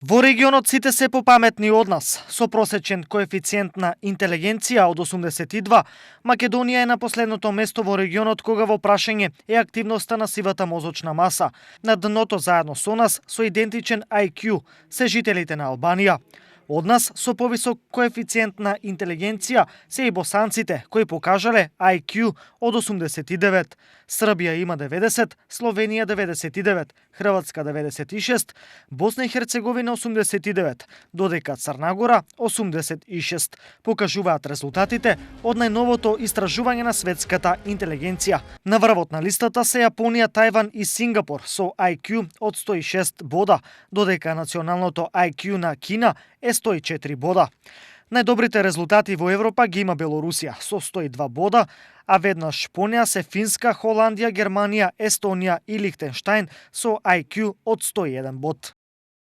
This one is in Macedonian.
Во регионот сите се попаметни од нас. Со просечен коефициент на интелигенција од 82, Македонија е на последното место во регионот кога во прашање е активноста на сивата мозочна маса. На дното заедно со нас со идентичен IQ се жителите на Албанија. Од нас со повисок коефициент на интелигенција се и босанците кои покажале IQ од 89. Србија има 90, Словенија 99, Хрватска 96, Босна и Херцеговина 89, додека Црна Гора 86. Покажуваат резултатите од најновото истражување на светската интелигенција. На врвот на листата се Јапонија, Тајван и Сингапур со IQ од 106 бода, додека националното IQ на Кина е 104 бода. Најдобрите резултати во Европа ги има Белорусија со 102 бода, а веднаш по неа се Финска, Холандија, Германија, Естонија и Лихтенштајн со IQ од 101 бод.